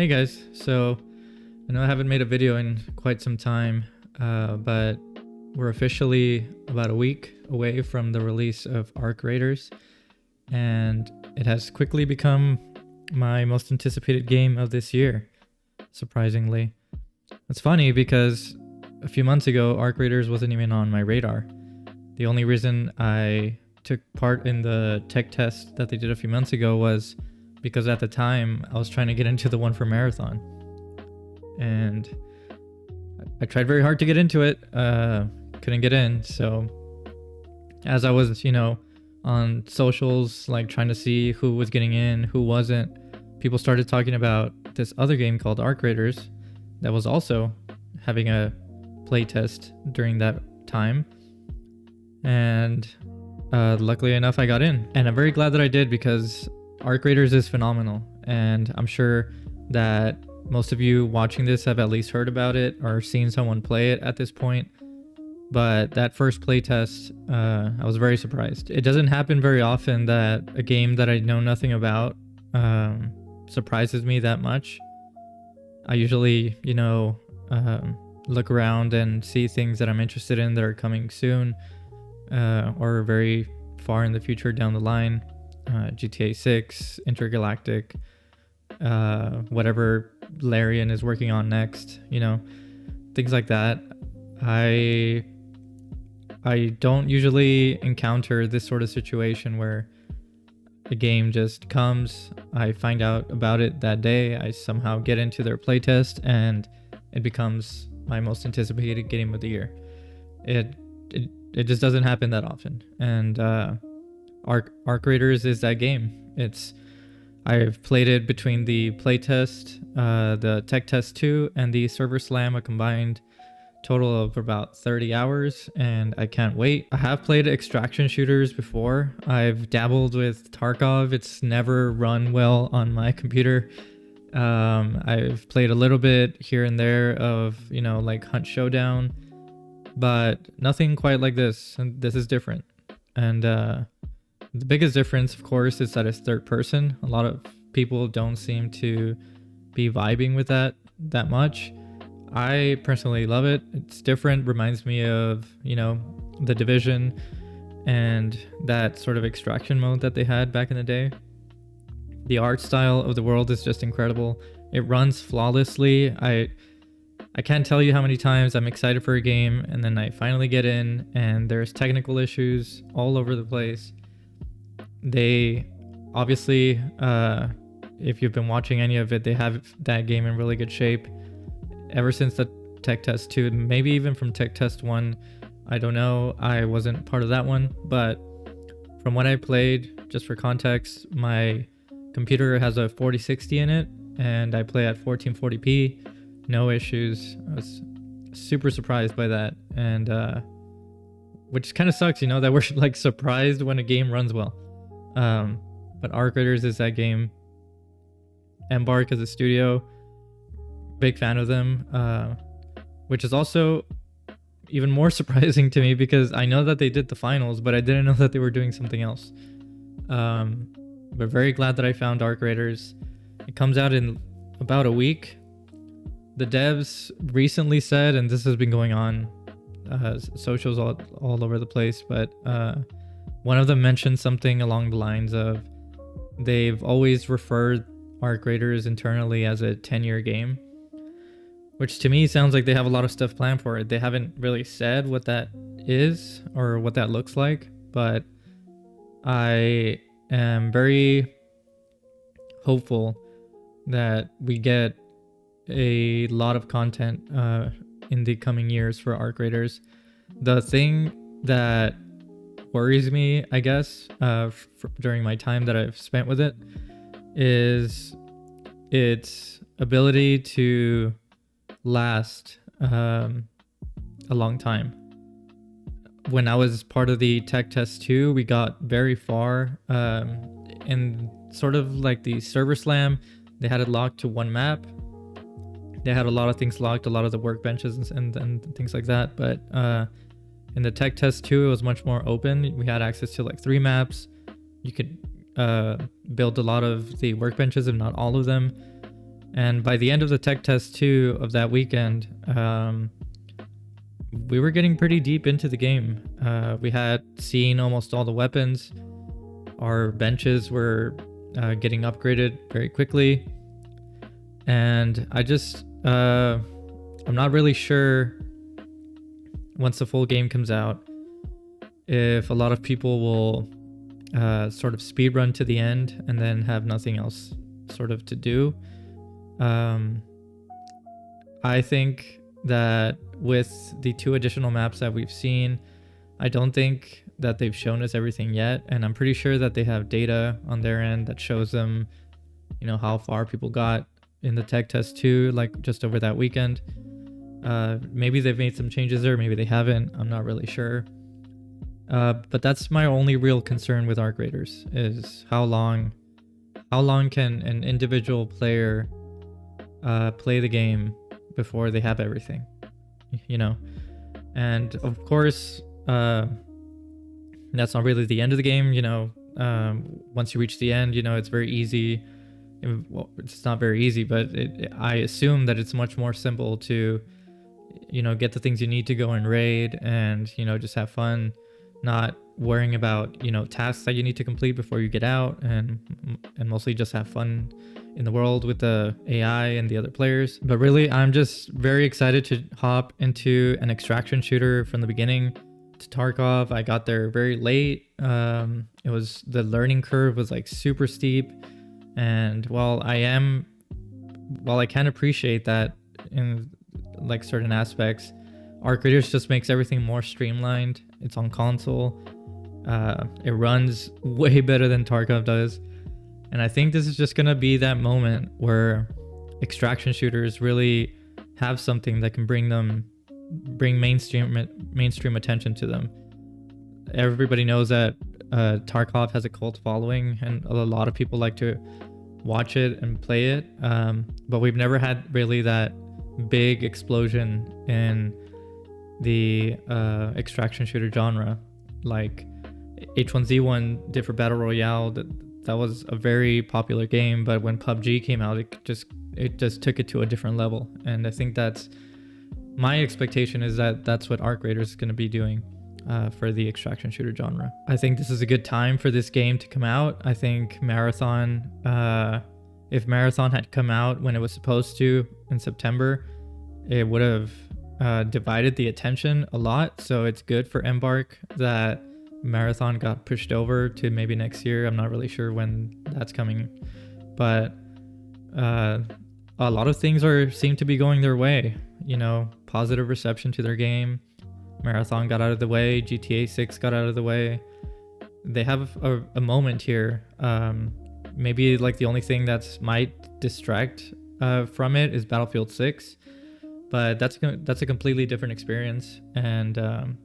Hey guys, so I know I haven't made a video in quite some time, but we're officially about a week away from the release of Arc Raiders, and it has quickly become my most anticipated game of this year, surprisingly. It's funny because a few months ago, Arc Raiders wasn't even on my radar. The only reason I took part in the tech test that they did a few months ago was because at the time I was trying to get into the one for Marathon, and I tried very hard to get into it, couldn't get in. So as I was, on socials, like trying to see who was getting in, who wasn't, people started talking about this other game called Arc Raiders that was also having a playtest during that time. And luckily enough, I got in, and I'm very glad that I did because Arc Raiders is phenomenal, and I'm sure that most of you watching this have at least heard about it or seen someone play it at this point. But that first playtest, I was very surprised. It doesn't happen very often that a game that I know nothing about surprises me that much. I usually, look around and see things that I'm interested in that are coming soon or very far in the future down the line. GTA 6, Intergalactic, whatever Larian is working on next, things like that. I don't usually encounter this sort of situation where a game just comes, I find out about it that day, I somehow get into their playtest, and it becomes my most anticipated game of the year. It just doesn't happen that often, and Arc Raiders is that game. I've played it between the playtest, the tech test 2, and the server slam, a combined total of about 30 hours, and I can't wait. I have played extraction shooters before. I've dabbled with Tarkov. It's never run well on my computer. I've played a little bit here and there of, like Hunt Showdown, but nothing quite like this, and this is different. And the biggest difference, of course, is that it's third person. A lot of people don't seem to be vibing with that much. I personally love it. It's different, reminds me of, The Division and that sort of extraction mode that they had back in the day. The art style of the world is just incredible. It runs flawlessly. I can't tell you how many times I'm excited for a game and then I finally get in and there's technical issues all over the place. They obviously, if you've been watching any of it, they have that game in really good shape ever since the tech test 2, maybe even from tech test 1. I don't know, I wasn't part of that one, but from what I played, just for context, my computer has a 4060 in it and I play at 1440p, no issues. I was super surprised by that, and which kind of sucks, that we're like surprised when a game runs well. But Arc Raiders is that game. Embark as a studio, big fan of them, which is also even more surprising to me because I know that they did the finals, but I didn't know that they were doing something else. But very glad that I found Arc Raiders. It comes out in about a week. The devs recently said, and this has been going on socials all over the place, but one of them mentioned something along the lines of they've always referred Arc Raiders internally as a 10-year game, which to me sounds like they have a lot of stuff planned for it. They haven't really said what that is or what that looks like, but I am very hopeful that we get a lot of content in the coming years for Arc Raiders. The thing that worries me, I guess, during my time that I've spent with it is its ability to last a long time. When I was part of the tech test 2, we got very far in sort of like the server slam. They had it locked to one map. They had a lot of things locked, a lot of the workbenches and things like that, but in the tech test 2, it was much more open. We had access to like 3 maps. You could build a lot of the workbenches, if not all of them. And by the end of the tech test 2 of that weekend, we were getting pretty deep into the game. We had seen almost all the weapons. Our benches were getting upgraded very quickly. And I'm not really sure once the full game comes out if a lot of people will sort of speedrun to the end and then have nothing else sort of to do. I think that with the 2 additional maps that we've seen, I don't think that they've shown us everything yet, and I'm pretty sure that they have data on their end that shows them, how far people got in the tech test 2, like just over that weekend. Maybe they've made some changes there, maybe they haven't, I'm not really sure. But that's my only real concern with Arc Raiders, is how long can an individual player play the game before they have everything, and of course that's not really the end of the game. Once you reach the end, it's very easy. Well, it's not very easy, but I assume that it's much more simple to get the things you need to go and raid, and just have fun, not worrying about tasks that you need to complete before you get out, and mostly just have fun in the world with the AI and the other players. But really, I'm just very excited to hop into an extraction shooter from the beginning to Tarkov. I got there very late. The learning curve was like super steep, and while I can appreciate that in like certain aspects, Arc Raiders just makes everything more streamlined. It's on console. It runs way better than Tarkov does. And I think this is just going to be that moment where extraction shooters really have something that can bring mainstream attention to them. Everybody knows that Tarkov has a cult following, and a lot of people like to watch it and play it. But we've never had really that big explosion in the extraction shooter genre. Like H1Z1 did for Battle Royale. That was a very popular game, but when PUBG came out, it just took it to a different level. And I think that's my expectation, is that that's what Arc Raiders is going to be doing for the extraction shooter genre. I think this is a good time for this game to come out. I think Marathon, if Marathon had come out when it was supposed to in September, it would have divided the attention a lot. So it's good for Embark that Marathon got pushed over to maybe next year. I'm not really sure when that's coming, but a lot of things seem to be going their way. Positive reception to their game. Marathon got out of the way. GTA 6 got out of the way. They have a moment here. Maybe like the only thing that might distract from it is Battlefield 6, but that's a completely different experience. And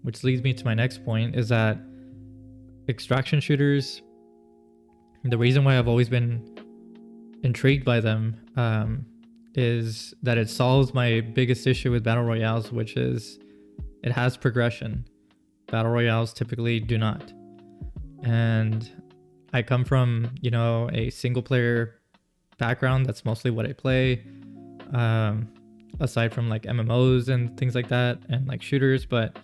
which leads me to my next point, is that extraction shooters, the reason why I've always been intrigued by them is that it solves my biggest issue with battle royales, which is it has progression. Battle royales typically do not. And I come from, a single player background. That's mostly what I play, aside from like MMOs and things like that, and like shooters. But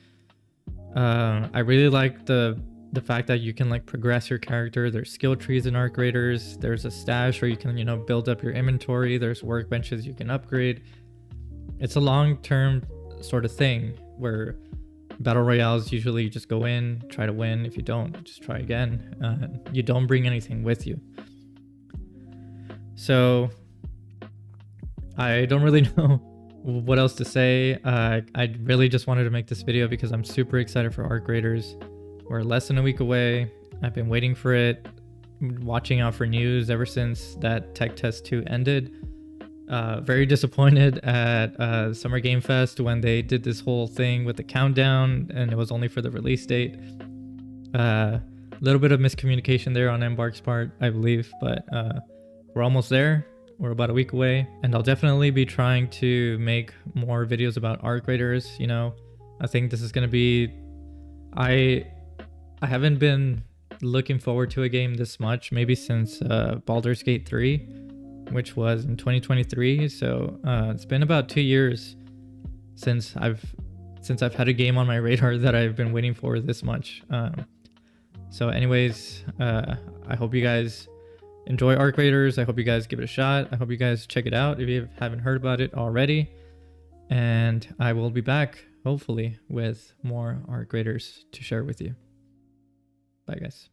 I really like the fact that you can like progress your character. There's skill trees in Arc Raiders. There's a stash where you can, build up your inventory. There's workbenches you can upgrade. It's a long-term sort of thing where battle royales usually just go in, try to win. If you don't, just try again. You don't bring anything with you. So I don't really know what else to say. I really just wanted to make this video because I'm super excited for Arc Raiders. We're less than a week away. I've been waiting for it, watching out for news ever since that Tech Test 2 ended. Very disappointed at Summer Game Fest when they did this whole thing with the countdown and it was only for the release date. A little bit of miscommunication there on Embark's part, I believe, but we're almost there. We're about a week away, and I'll definitely be trying to make more videos about Arc Raiders. I think this is going to be... I haven't been looking forward to a game this much, maybe since Baldur's Gate 3. which was in 2023. So it's been about 2 years since I've had a game on my radar that I've been waiting for this much. So anyways, I hope you guys enjoy Arc Raiders. I hope you guys give it a shot. I hope you guys check it out if you haven't heard about it already. And I will be back, hopefully, with more Arc Raiders to share with you. Bye, guys.